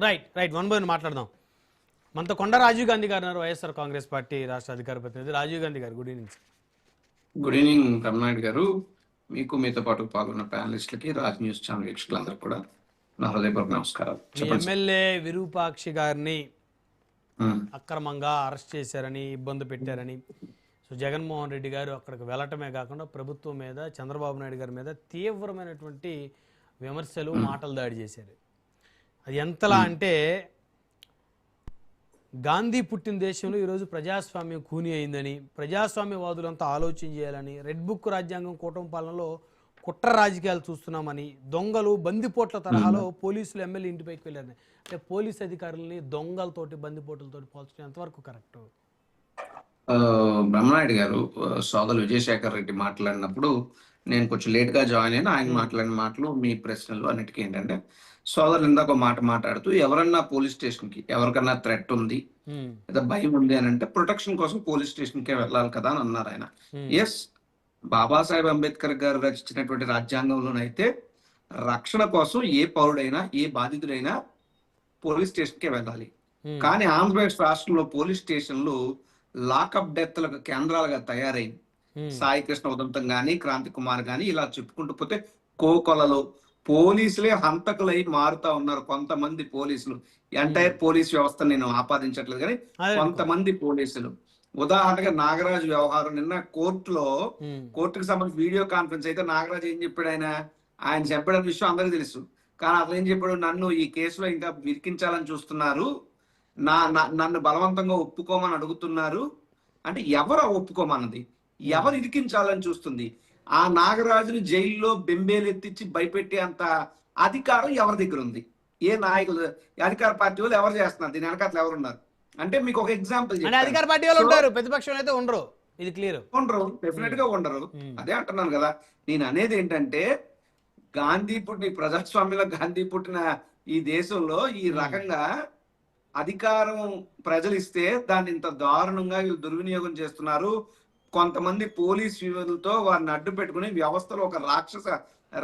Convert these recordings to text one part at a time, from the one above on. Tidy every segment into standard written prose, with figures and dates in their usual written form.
Right right one by one మాట్లాడదాం. మనతో కొండ రాజీవ్ గాంధీ గారు ఉన్నారు, వైఎస్ఆర్ కాంగ్రెస్ పార్టీ రాష్ట్ర అధికార ప్రతినిధి. రాజీవ్ గాంధీ గారు, good evening. Good evening Ramanaidu గారు. మీకు మీతో పాటు పాల్గొన్న ప్యానలిస్టులకి, రాజ్ న్యూస్ ఛానల్ వీక్షకులందరూ కూడా నా హృదయపూర్వక నమస్కారాలు. ఎమ్మెల్యే విరూపాక్షి గారిని అక్రమంగా అరెస్ట్ చేశారని, ఇబ్బంది పెట్టారని, సో జగన్మోహన్ రెడ్డి గారు అక్కడికి వెళ్ళటమే కాకుండా ప్రభుత్వం మీద, చంద్రబాబు నాయుడు గారి మీద తీవ్రమైనటువంటి విమర్శలు, మాటలు దాడి చేశారు. అది ఎంతలా అంటే గాంధీ పుట్టిన దేశంలో ఈరోజు ప్రజాస్వామ్యం కూని అయిందని, ప్రజాస్వామ్యవాదులంతా ఆలోచన చేయాలని, రెడ్ బుక్ రాజ్యాంగం కూటమి పాలనలో కుట్ర రాజకీయాలు చూస్తున్నామని, దొంగలు బందిపోట్ల తరహాలో పోలీసులు ఎమ్మెల్యే ఇంటిపైకి వెళ్ళారని, అంటే పోలీస్ అధికారులని దొంగలతోటి బందిపోట్లతోటి పోల్చడం ఎంతవరకు కరెక్ట్? బ్రహ్మనాయుడు గారు, సోదరు విజయశేఖర్ రెడ్డి మాట్లాడినప్పుడు నేను కొంచెం లేట్గా జాయిన్ అయినా ఆయన మాట్లాడిన మాటలు, మీ ప్రశ్నలు అన్నిటికీ ఏంటంటే, సోదరులు ఇందాక ఒక మాట మాట్లాడుతూ ఎవరన్నా పోలీస్ స్టేషన్కి ఎవరికన్నా థ్రెట్ ఉంది లేదా భయం ఉంది అని అంటే ప్రొటెక్షన్ కోసం పోలీస్ స్టేషన్కే వెళ్ళాలి కదా అని అన్నారు ఆయన. ఎస్, బాబాసాహెబ్ అంబేద్కర్ గారు రచించినటువంటి రాజ్యాంగంలోనైతే రక్షణ కోసం ఏ పౌరుడైనా, ఏ బాధితుడైనా పోలీస్ స్టేషన్కే వెళ్ళాలి. కానీ ఆంధ్రప్రదేశ్ రాష్ట్రంలో పోలీస్ స్టేషన్లు లాకప్ డెత్లకు కేంద్రాలుగా తయారైంది. సాయి కృష్ణ ఉదంతం గాని, క్రాంతి కుమార్ గాని, ఇలా చెప్పుకుంటూ పోతే కోకొలలో పోలీసులే హంతకులై మారుతా ఉన్నారు. కొంతమంది పోలీసులు, ఎంటైర్ పోలీస్ వ్యవస్థ నేను ఆపాదించట్లేదు కానీ కొంతమంది పోలీసులు. ఉదాహరణగా నాగరాజు వ్యవహారం నిన్న కోర్టుకు సంబంధించి వీడియో కాన్ఫరెన్స్ అయితే నాగరాజు ఏం చెప్పాడు, ఆయన చెప్పిన విషయం అందరికీ తెలుసు. కానీ అతను ఏం చెప్పాడు, నన్ను ఈ కేసులో ఇంకా విరికించాలని చూస్తున్నారు, నన్ను బలవంతంగా ఒప్పుకోమని అడుగుతున్నారు. అంటే ఎవరు ఒప్పుకోమన్నది, ఎవరు ఇరికించాలని చూస్తుంది? ఆ నాగరాజుని జైల్లో బెంబేలు ఎత్తించి భయపెట్టే అంత అధికారం ఎవరి దగ్గర ఉంది? ఏ నాయకులు, అధికార పార్టీ వాళ్ళు ఎవరు చేస్తున్నారు? దీని వెనకాల ఎవరున్నారు అంటే మీకు ఒక ఎగ్జాంపుల్. అధికార పార్టీ వాళ్ళు ఉంటారు, ప్రతిపక్షం అయితే ఉండరు. ఇది క్లియర్, ఉండరు, డెఫినెట్ గా ఉండరు. అదే అంటున్నాను కదా. నేను అనేది ఏంటంటే, గాంధీ పుట్టిన ప్రజాస్వామ్యంలో, గాంధీ పుట్టిన ఈ దేశంలో ఈ రకంగా అధికారం ప్రజలు ఇస్తే దాన్ని ఇంత దారుణంగా వీళ్ళు దుర్వినియోగం చేస్తున్నారు. కొంతమంది పోలీస్ వ్యవస్థలతో వారిని అడ్డు పెట్టుకుని వ్యవస్థలో ఒక రాక్షస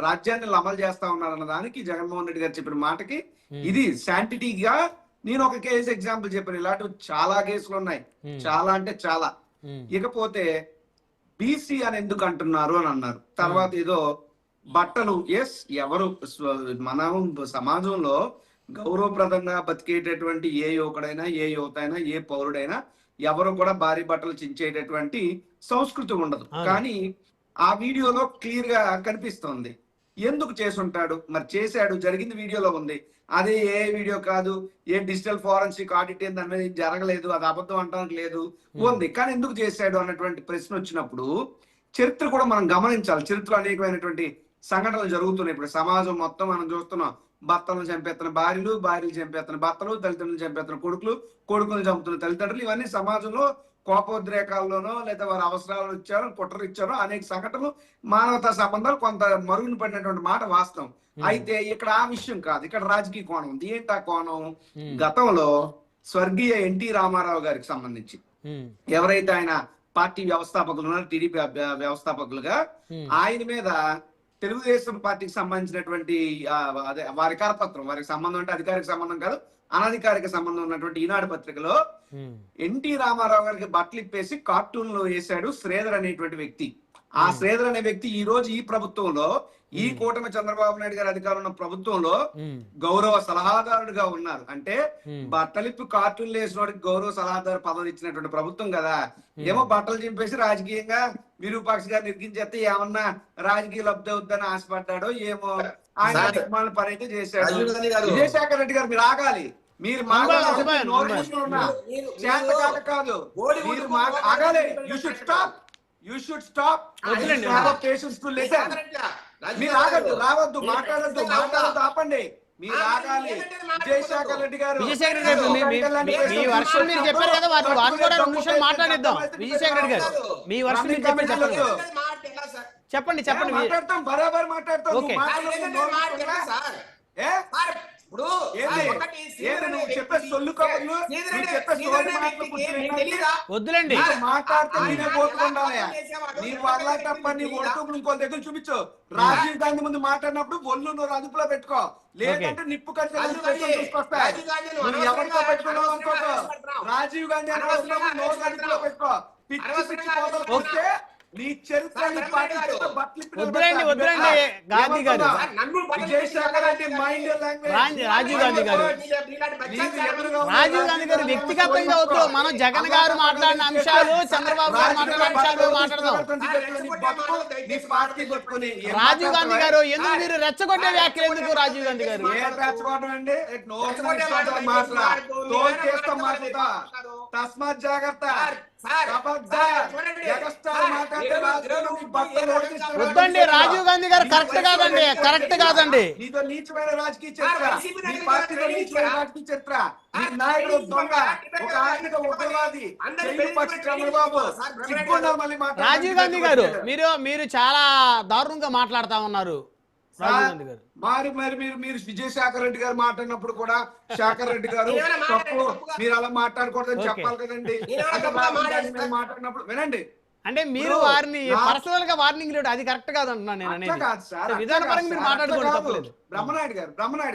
రాజ్యాన్ని అమలు చేస్తా ఉన్నారన్న దానికి జగన్మోహన్ రెడ్డి గారు చెప్పిన మాటకి ఇది శాంటిటీగా నేను ఒక కేసు ఎగ్జాంపుల్ చెప్పాను. ఇలాంటివి చాలా కేసులు ఉన్నాయి, చాలా అంటే చాలా. ఇకపోతే బీసీ అని ఎందుకు అంటున్నారు అని అన్నారు. తర్వాత ఏదో బట్టలు, ఎస్, ఎవరు మనం సమాజంలో గౌరవప్రదంగా బతికేటటువంటి ఏ యువకుడైనా, ఏ యువత అయినా, ఏ పౌరుడైనా ఎవరు కూడా భారీ బట్టలు చించేటటువంటి సంస్కృతి ఉండదు. కానీ ఆ వీడియోలో క్లియర్ గా కనిపిస్తోంది. ఎందుకు చేసుంటాడు? మరి చేశాడు, జరిగింది వీడియోలో ఉంది. అదే ఏ వీడియో కాదు, ఏ డిజిటల్ ఫోరెన్సిక్ ఆడిట్ దాని మీద జరగలేదు, అది అబద్ధం అంటానికి లేదు, ఉంది. కానీ ఎందుకు చేశాడు అన్నటువంటి ప్రశ్న వచ్చినప్పుడు చరిత్ర కూడా మనం గమనించాలి. చరిత్రలో అనేకమైనటువంటి సంఘటనలు జరుగుతున్నాయి. ఇప్పుడు సమాజం మొత్తం మనం చూస్తున్నాం. భర్తలను చంపేస్తున్న భార్యలు, భార్యలు చంపేస్తున్న భర్తలు, తల్లిదండ్రులు చంపేస్తున్న కొడుకులు, కొడుకులు చంపుతున్న తల్లిదండ్రులు, ఇవన్నీ సమాజంలో కోపోద్రేకాల్లోనో లేదా వారి అవసరాలు ఇచ్చారో, కుట్రలు ఇచ్చారో అనేక సంఘటనలు, మానవతా సంబంధాలు కొంత మరుగున పడినటువంటి మాట వాస్తవం. అయితే ఇక్కడ ఆ విషయం కాదు, ఇక్కడ రాజకీయ కోణం ఉంది. ఏంటి ఆ కోణం? గతంలో స్వర్గీయ ఎన్టీ రామారావు గారికి సంబంధించి ఎవరైతే ఆయన పార్టీ వ్యవస్థాపకులు ఉన్నారు, టీడీపీ వ్యవస్థాపకులుగా, ఆయన మీద తెలుగుదేశం పార్టీకి సంబంధించినటువంటి అదే వారి కరపత్రం, వారికి సంబంధం అంటే అధికారిక సంబంధం కాదు, అనధికారిక సంబంధం ఉన్నటువంటి ఈనాడు పత్రికలో ఎన్టీ రామారావు గారికి బట్టలు ఇప్పేసి కార్టూన్లో వేశాడు శ్రీధర్ అనేటువంటి వ్యక్తి. ఆ శ్రీధర్ అనే వ్యక్తి ఈ రోజు ఈ ప్రభుత్వంలో, ఈ కూటమి చంద్రబాబు నాయుడు గారి అధికారం ఉన్న ప్రభుత్వంలో గౌరవ సలహాదారుడుగా ఉన్నారు. అంటే బట్టలిప్పి కార్టూన్లు వేసినోడికి గౌరవ సలహాదారు పదవి ఇచ్చినటువంటి ప్రభుత్వం కదా. ఏమో బట్టలు చింపేసి రాజకీయంగా విరూపాక్షి గారిని ఇరికించేస్తే ఏమన్నా రాజకీయ లబ్ధి అవుద్దని ఆశపడ్డాడో ఏమో, ఆయన నిర్మాణ పని అయితే చేశాడు. విజయశేఖర్ రెడ్డి గారు మీరు ఆగాలి, మీరు కాదు, మీరు ఆగాలి. You should stop. Patience to listen. మీరు ఆగద్దు, రావద్దు, మాట్లాడద్దు, ఆపండి. మీరు ఆగాలి. విజయశేఖర్ రెడ్డి గారు, మీ వర్షం మీరు చెప్పారు కదా, వారు కూడా 2 నిమిషాలు మాట్లాడిద్దాం. విజయశేఖర్ రెడ్డి గారు, మీ వర్షం మీరు చెప్పండి. మాట్లాడతాం, బరాబర్ మాట్లాడతాం. ఏంటి నువ్వు చెప్పే సొల్లు కబుర్లు, నువ్వు చెప్పే సోది మాటలు వద్దులేండి. మాట్లాడితే నేనే పోతుండాలి. నీ వల్ల తప్ప నీ ఒడుకు ఇంకో దగ్గర చూపించు. రాజీవ్ గాంధీ ముందు మాట్లాడినప్పుడు ఒళ్ళు నువ్వు అదుపులో పెట్టుకో, లేదంటే నిప్పు కట్టుకొస్తాయి. నువ్వు ఎవరితో పెట్టుకున్నావు అనుకోకు. రాజీవ్ గాంధీ అని నోరు అదుపులో పెట్టుకో. పిచ్చి పిచ్చి కోతలు వస్తే నీ చరిత్ర వద్దులేండి గాంధీ గారు, రాజీవ్ గాంధీ గారు, రాజీవ్ గాంధీ గారు వ్యక్తిగతంగా వద్దు. మనం జగన్ గారు మాట్లాడిన అంశాలు, చంద్రబాబు గారు మాట్లాడిన అంశాలు మాట్లాడదాం. రాజీవ్ గాంధీ గారు ఎందుకు మీరు రెచ్చగొట్టే వ్యాఖ్యలు ఎందుకు? రాజీవ్ గాంధీ గారు తస్మాత్ జాగ్రత్త. వద్దండి, రాజీవ్ గాంధీ గారు కరెక్ట్ కాదండి, కరెక్ట్ కాదండి. నీతో నీచమైన రాజకీయ చరిత్ర, నీ పార్టీలో నీచమైన రాజకీయ చరిత్ర, నీ నాయకుడు దొంగ, ఒక ఆర్థిక ఉగ్రవాది చంద్రబాబు. రాజీవ్ గాంధీ గారు మీరు చాలా దారుణంగా మాట్లాడుతా ఉన్నారు. మరి మీరు విజయశేఖర్ రెడ్డి గారు మాట్లాడినప్పుడు కూడా శేఖర్ రెడ్డి గారు తప్పు, మీరు అలా మాట్లాడకూడదని చెప్పాలి కదండి. మాట్లాడినప్పుడు వినండి, అంటే మీరు వారిని పర్సనల్ గా వార్నింగ్ లేదు, అది కరెక్ట్ కాదు అంటున్నాను నేను అనేది. విధానపరంగా మీరు మాట్లాడుకోండి. బ్రహ్మనాయుడు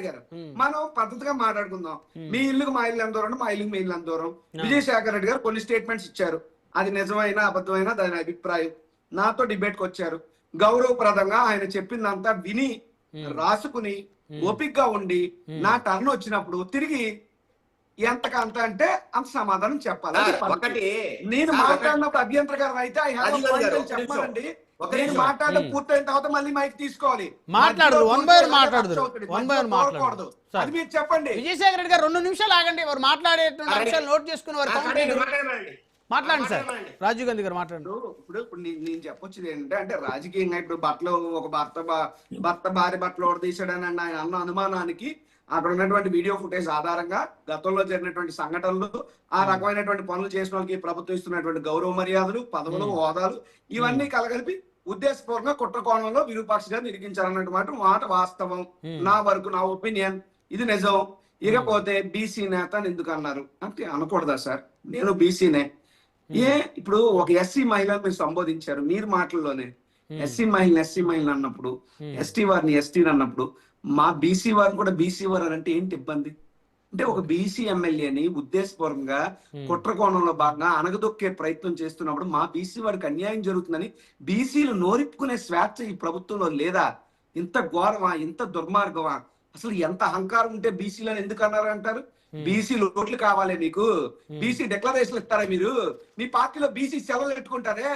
గారు మనం పద్ధతిగా మాట్లాడుకుందాం. మీ ఇల్లుకి మా ఇల్లు ఎంత దూరం, మా ఇల్లుకి మీ ఇల్లు ఎంత దూరం. విజయశేఖర్ రెడ్డి గారు కొన్ని స్టేట్మెంట్స్ ఇచ్చారు, అది నిజమైనా అబద్ధమైనా దాని అభిప్రాయం. నాతో డిబేట్ కి వచ్చారు, గౌరవప్రదంగా ఆయన చెప్పిందంతా విని రాసుకుని ఓపికగా ఉండి నా టర్న్ వచ్చినప్పుడు తిరిగి ఎంతకంత అంటే అంత సమాధానం చెప్పాలి. నేను మాట్లాడినప్పుడు అభ్యంతరకరం అయితే చెప్పాలండి. నేను మాట్లాడడం పూర్తయిన తర్వాత మళ్ళీ మైక్ తీసుకోవాలి, మాట్లాడకూడదు. అది మీరు చెప్పండి. విజయశేఖర్ రెడ్డి గారు 2 నిమిషాలు ఆగండి, వారు మాట్లాడేటువంటి అంశాలు నోట్ చేసుకుని వారు మాట్లాడండి సార్. రాజీవ్ గాంధీ గారు మాట్లాడండి. ఇప్పుడు నేను చెప్పొచ్చేది ఏంటంటే, అంటే రాజకీయంగా ఇప్పుడు బట్టలు ఒక భర్త భార్య బట్టలు తీసాడని ఆయన అన్న అనుమానానికి అక్కడ ఉన్నటువంటి వీడియో ఫుటేజ్ ఆధారంగా గతంలో జరిగినటువంటి సంఘటనలు, ఆ రకమైనటువంటి పనులు చేసిన వాళ్ళకి ప్రభుత్వం ఇస్తున్నటువంటి గౌరవ మర్యాదలు, పదవులు, హోదాలు, ఇవన్నీ కలగలిపి ఉద్దేశపూర్వకంగా కుట్ర కోణంలో విరూపాక్షగా నిరిగించాలన్నటువంటి మాట వాస్తవం. నా వరకు, నా ఒపీనియన్ ఇది నిజం. ఇకపోతే బీసీ నేత అని ఎందుకు అన్నారు అంటే అనకూడదా సార్? నేను బీసీనే. ఇప్పుడు ఒక ఎస్సీ మహిళను మీరు సంబోధించారు మీరు మాటల్లోనే. ఎస్సీ మహిళ అన్నప్పుడు, ఎస్టీ వారిని ఎస్టీ అన్నప్పుడు, మా బీసీ వారిని కూడా బీసీ వారు అని అంటే ఏంటి ఇబ్బంది? అంటే ఒక బీసీ ఎమ్మెల్యేని ఉద్దేశపూర్వకంగా కుట్ర కోణంలో భాగంగా అనగదొక్కే ప్రయత్నం చేస్తున్నప్పుడు మా బీసీ వారికి అన్యాయం జరుగుతుందని బీసీలు నోరిప్పుకునే స్వేచ్ఛ ఈ ప్రభుత్వంలో లేదా? ఇంత ఘోరమా, ఇంత దుర్మార్గమా? అసలు ఎంత అహంకారం ఉంటే బీసీలను ఎందుకు అన్నారు అంటారు? బీసీలు ఓట్లు కావాలి మీకు, బీసీ డిక్లరేషన్ ఇస్తారా మీరు? మీ పార్టీలో బీసీ సెలవులు పెట్టుకుంటారే.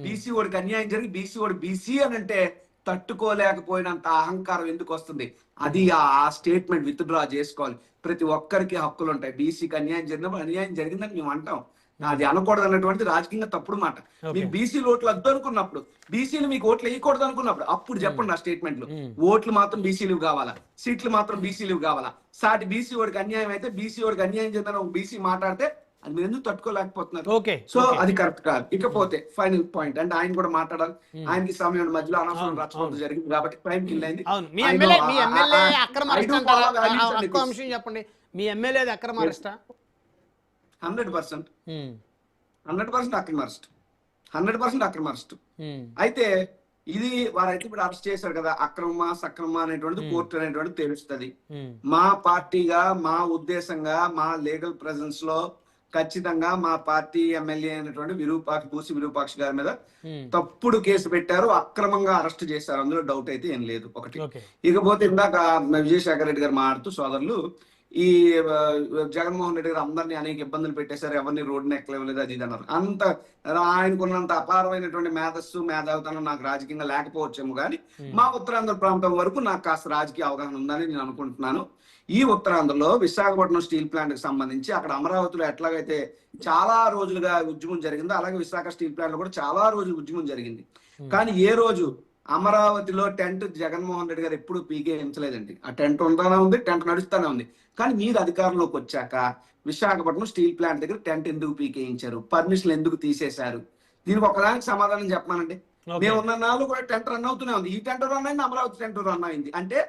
బీసీ వాడికి అన్యాయం జరిగి బీసీ వాడు బీసీ అని అంటే తట్టుకోలేకపోయినంత అహంకారం ఎందుకు వస్తుంది? అది ఆ స్టేట్మెంట్ విత్డ్రా చేసుకోవాలి. ప్రతి ఒక్కరికి హక్కులు ఉంటాయి. బీసీకి అన్యాయం జరిగినప్పుడు అన్యాయం జరిగిందని మేము అంటాం, అది అనకూడదు అన్నటువంటి రాజకీయంగా తప్పుడు మాట. మీకు బీసీలు ఓట్లు వద్దు అనుకున్నప్పుడు, బీసీలు మీకు ఓట్లు వేయకూడదు అనుకున్నప్పుడు అప్పుడు చెప్పండి ఆ స్టేట్మెంట్లు. ఓట్లు మాత్రం బీసీలు కావాలా, సీట్లు మాత్రం బీసీలు కావాలా? సాటి బీసీ వాడికి అన్యాయం అయితే బీసీ వాడికి అన్యాయం చేద్దాం ఒక బీసీ మాట్లాడితే అది మీరు ఎందుకు తట్టుకోలేకపోతున్నారు? సో అది కరెక్ట్ కాదు. ఇకపోతే ఫైనల్ పాయింట్ అంటే ఆయన కూడా మాట్లాడాలి, ఆయనకి సమయం మధ్యలో అనవసరం రచ్చబంధం జరిగింది కాబట్టి టైం కిల్ అయింది. చెప్పండి, మీ ఎమ్మెల్యే అక్రమ అరెస్టా? 100% అక్రమ అరెస్ట్. అయితే ఇది వారైతే ఇప్పుడు అరెస్ట్ చేశారు కదా, అక్రమ సక్రమ అనేటువంటిది కోర్టు అనేటువంటిది తెలుస్తుంది. మా పార్టీగా, మా ఉద్దేశంగా, మా లీగల్ ప్రెజెన్స్ లో ఖచ్చితంగా మా పార్టీ ఎమ్మెల్యే అయినటువంటి బూసి విరూపాక్ష గారి మీద తప్పుడు కేసు పెట్టారు, అక్రమంగా అరెస్ట్ చేశారు, అందులో డౌట్ అయితే ఏం లేదు. ఒకటి. ఇకపోతే ఇందాక విజయశేఖర్ రెడ్డి గారు మాట్లాడుతూ సోదరులు ఈ జగన్మోహన్ రెడ్డి గారు అందరినీ అనేక ఇబ్బందులు పెట్టేశారు, ఎవరిని రోడ్డుని ఎక్కలేవలేదు, అది ఇది అన్నారు. అంత ఆయనకున్నంత అపారమైనటువంటి మేధావితనం నాకు రాజకీయంగా లేకపోవచ్చేమో కానీ మా ఉత్తరాంధ్ర ప్రాంతం వరకు నాకు కాస్త రాజకీయ అవగాహన ఉందని నేను అనుకుంటున్నాను. ఈ ఉత్తరాంధ్రలో విశాఖపట్నం స్టీల్ ప్లాంట్ కి సంబంధించి అక్కడ అమరావతిలో ఎట్లాగైతే చాలా రోజులుగా ఉద్యమం జరిగిందో అలాగే విశాఖ స్టీల్ ప్లాంట్ లో కూడా చాలా రోజులు ఉద్యమం జరిగింది. కానీ ఏ రోజు అమరావతిలో టెంట్ జగన్మోహన్ రెడ్డి గారు ఎప్పుడు పీకేయించలేదండి. ఆ టెంట్ ఉండానే ఉంది, టెంట్ నడుస్తానే ఉంది. కానీ మీరు అధికారంలోకి వచ్చాక విశాఖపట్నం స్టీల్ ప్లాంట్ దగ్గర టెంట్ ఎందుకు పీకేయించారు, పర్మిషన్ ఎందుకు తీసేశారు? దీనికి ఒకదానికి సమాధానం చెప్పమానండి. మేము ఉన్న నాలుగు కూడా టెంట్ రన్ అవుతూనే ఉంది. ఈ టెంట్ రన్ అయింది, అమరావతి టెంట్ రన్ అయింది. అంటే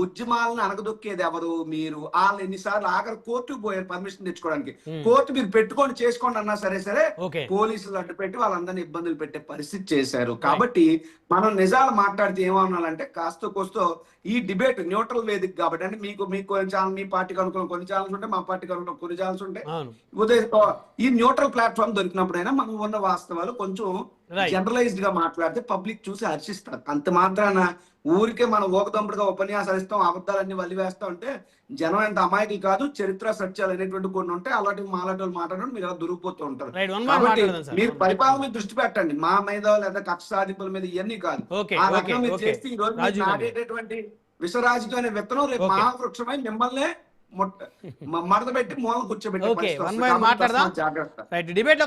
ఉద్యమాలను అనగదొక్కేది ఎవరు? మీరు. వాళ్ళు ఎన్నిసార్లు ఆఖరి కోర్టుకు పోయారు పర్మిషన్ తెచ్చుకోవడానికి. కోర్టు మీరు పెట్టుకొని చేసుకోండి అన్నా సరే ఓకే పోలీసులు అడ్డు పెట్టి వాళ్ళందరినీ ఇబ్బందులు పెట్టే పరిస్థితి చేశారు. కాబట్టి మనం నిజాలు మాట్లాడితే ఏమన్నాలంటే కాస్త కోస్తో ఈ డిబేట్ న్యూట్రల్ వేదిక కాబట్టి, అంటే మీకు కొన్ని ఛానల్, మీ పార్టీకి అనుకూలం కొన్ని ఛానల్స్ ఉంటాయి, మా పార్టీకి అనుకూలం కొన్ని ఛానల్స్ ఉంటాయి. ఈ న్యూట్రల్ ప్లాట్ఫామ్ దొరికినప్పుడైనా మనం ఉన్న వాస్తవాలు కొంచెం జనరలైజ్డ్ గా మాట్లాడితే పబ్లిక్ చూసి హర్షిస్తారు. అంత మాత్రాన ఊరికే మనం ఓకదంపుడుగా ఉపన్యాసాలు ఇస్తాం, అబద్ధాలన్నీ వల్లివేస్తాం అంటే జనం ఎంత అమాయకులు కాదు. చరిత్ర సత్యాలు అనేటువంటి కొన్ని ఉంటాయి, అలాంటి మాలాంటి వాళ్ళు మాట్లాడడం మీరు అలా దొరికిపోతూ ఉంటారు. కాబట్టి మీరు పరిపాలన మీద దృష్టి పెట్టండి, మా మీద లేదా కక్ష సాధింపుల మీద ఇవన్నీ కాదు. ఆ రకంగా మీరు చేస్తే ఈ రోజు మీరు నాటేటటువంటి విషరాజకీయ అనే విత్తనం రేపు మహావృక్షమై మిమ్మల్ని మడత పెట్టి మూలం కూర్చోబెట్టి జాగ్రత్త. డిబేట్ లో